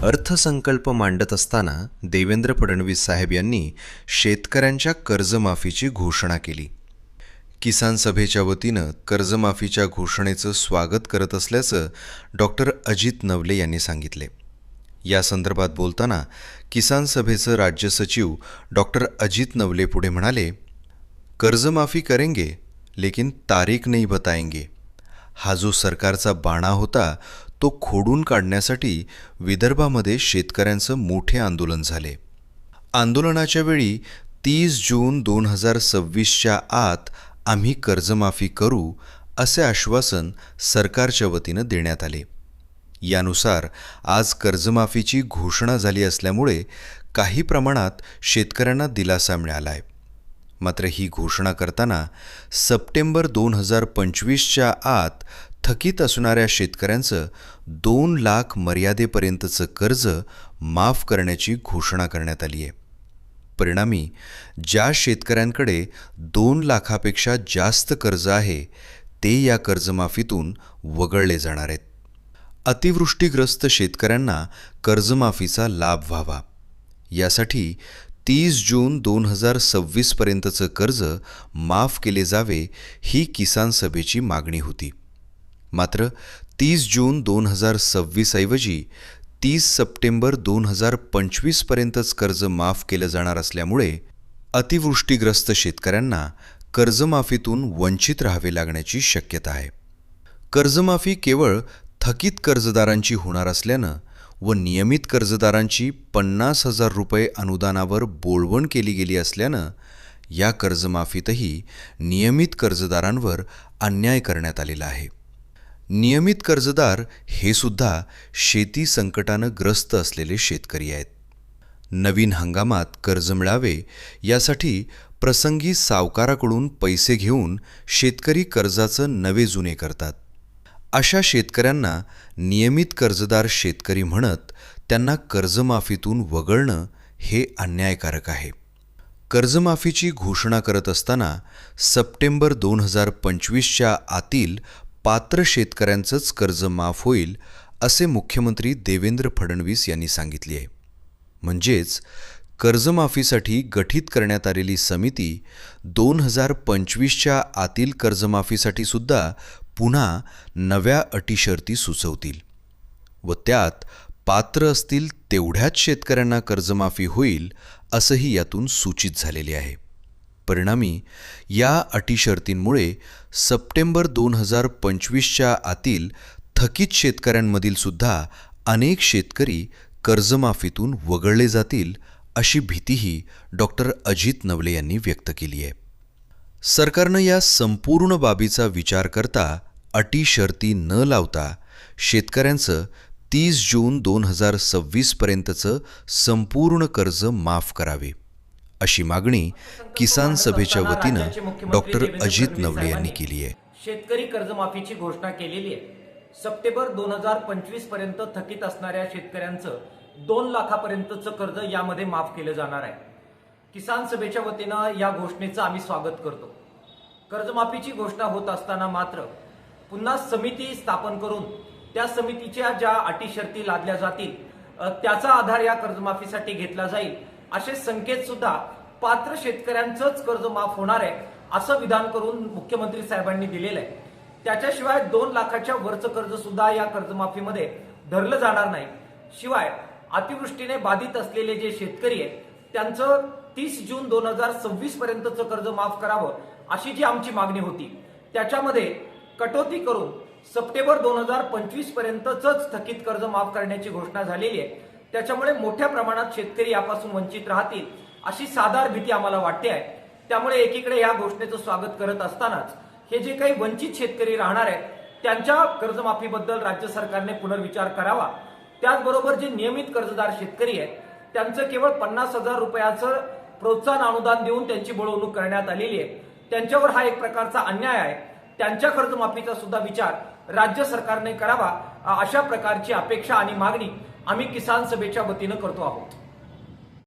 अर्थसंकल्प मांडत असताना देवेंद्र फडणवीस साहेब यांनी शेतकऱ्यांच्या कर्जमाफीची घोषणा केली. किसान सभेच्या वतीनं कर्जमाफीच्या घोषणेचं स्वागत करत असल्याचं डॉक्टर अजित नवले यांनी सांगितले. या संदर्भात बोलताना किसान सभेचं राज्य सचिव डॉक्टर अजित नवले पुढे म्हणाले, कर्जमाफी करेंगे लेकिन तारीख नहीं बताएंगे. हा जो सरकारचा बाणा होता तो खोडून काढण्यासाठी विदर्भामध्ये शेतकऱ्यांचं मोठे आंदोलन झाले. आंदोलनाच्या वेळी 30 जून 2026च्या आत आम्ही कर्जमाफी करू असे आश्वासन सरकारच्या वतीनं देण्यात आले. यानुसार आज कर्जमाफीची घोषणा झाली असल्यामुळे काही प्रमाणात शेतकऱ्यांना दिलासा मिळाला आहे. मात्र ही घोषणा करताना सप्टेंबर 2025च्या आत थकीत असणाऱ्या शेतकऱ्यांचं 2 लाख मर्यादेपर्यंतचं कर्ज माफ करण्याची घोषणा करण्यात आली आहे. परिणामी ज्या शेतकऱ्यांकडे 2 लाखापेक्षा जास्त कर्ज आहे ते या कर्जमाफीतून वगळले जाणार आहेत. अतिवृष्टीग्रस्त शेतकऱ्यांना कर्जमाफीचा लाभ व्हावा यासाठी 30 जून 2026 पर्यंतचं कर्ज माफ केले जावे ही किसान सभेची मागणी होती. मात्र 30 जून 2026 ऐवजी 30 सप्टेंबर 2025 पर्यंतच कर्ज माफ केलं जाणार असल्यामुळे अतिवृष्टीग्रस्त शेतकऱ्यांना कर्जमाफीतून वंचित राहावे लागण्याची शक्यता आहे. कर्जमाफी केवळ थकीत कर्जदारांची होणार असल्यानं व नियमित कर्जदारांची 50,000 रुपये अनुदानावर बोलवण केली गेली असल्यानं या कर्जमाफीतही नियमित कर्जदारांवर अन्याय करण्यात आलेला आहे. नियमित कर्जदार हे सुद्धा शेती संकटानं ग्रस्त असलेले शेतकरी आहेत. नवीन हंगामात कर्ज मिळावे यासाठी प्रसंगी सावकाराकडून पैसे घेऊन शेतकरी कर्जाचं नवे जुने करतात. अशा शेतकऱ्यांना नियमित कर्जदार शेतकरी म्हणत त्यांना कर्जमाफीतून वगळणं हे अन्यायकारक आहे. कर्जमाफीची घोषणा करत असताना सप्टेंबर 2025च्या आतील पात्र शेतकऱ्यांचंच कर्ज माफ होईल असे मुख्यमंत्री देवेंद्र फडणवीस यांनी सांगितले आहे. म्हणजेच कर्जमाफीसाठी गठीत करण्यात आलेली समिती 2025च्या आतील कर्जमाफीसाठी सुद्धा पुन्हा नव्या अटीशर्ती सुचवतील व त्यात पात्र असतील तेवढ्याच शेतकऱ्यांना कर्जमाफी होईल असंही यातून सूचित झालेले आहे. परिणामी या अटीशर्तींमुळे सप्टेंबर 2025च्या आतील थकीत शेतकऱ्यांमधील सुद्धा अनेक शेतकरी कर्जमाफीतून वगळले जातील अशी भीतीही डॉक्टर अजित नवले यांनी व्यक्त केली आहे. सरकारनं या संपूर्ण बाबीचा विचार करता अटी शर्ती न लावता शेतकऱ्यांचं 30 जून 2026 पर्यंतचं संपूर्ण कर्ज माफ करावे अशी मागणी किसान सभेच्या वतीनं डॉक्टर अजित नवले यांनी केली आहे. शेतकरी कर्जमाफीची घोषणा केलेली आहे. सप्टेंबर 2025 पर्यंत थकीत असणाऱ्या शेतकऱ्यांचं 2 लाखापर्यंतचं कर्ज यामध्ये माफ केलं जाणार आहे. किसान सभेच्या वतीनं या घोषणेचं आम्ही स्वागत करतो. कर्जमाफीची घोषणा होत असताना मात्र पुन्हा समिती स्थापन करून त्या समितीच्या ज्या अटी शर्ती लादल्या जातील त्याचा आधार या कर्जमाफीसाठी घेतला जाईल असे संकेत सुद्धा पात्र शेतकऱ्यांचंच कर्ज माफ होणार आहे असं विधान करून मुख्यमंत्री साहेबांनी दिलेलं आहे. त्याच्याशिवाय 2 लाखाच्या वरचं कर्ज सुद्धा या कर्जमाफीमध्ये धरलं जाणार नाही. शिवाय अतिवृष्टीने बाधित असलेले जे शेतकरी आहेत त्यांचं 30 जून 2026 पर्यंतचं कर्ज माफ करावं अशी जी आमची मागणी होती त्याच्यामध्ये कटौती करून सप्टेंबर 2025 पर्यंतच थकीत कर्ज माफ करण्याची घोषणा झालेली आहे. त्याच्यामुळे मोठ्या प्रमाणात शेतकरी यापासून वंचित राहतील अशी साधार भीती आम्हाला वाटते आहे. त्यामुळे एकीकडे या घोषणेचं स्वागत करत असतानाच हे जे काही वंचित शेतकरी राहणार आहेत त्यांच्या कर्जमाफीबद्दल राज्य सरकारने पुनर्विचार करावा. त्याचबरोबर जे नियमित कर्जदार शेतकरी आहेत त्यांचं केवळ 50,000 रुपयाचं प्रोत्साहन अनुदान देऊन त्यांची बळवणूक करण्यात आलेली आहे. त्यांच्यावर हा एक प्रकारचा अन्याय आहे. त्यांच्या कर्जमाफीचा सुद्धा विचार राज्य सरकारने करावा अशा प्रकारची अपेक्षा आणि मागणी आम्ही किसान सभेच्या वतीनं करतो आहोत.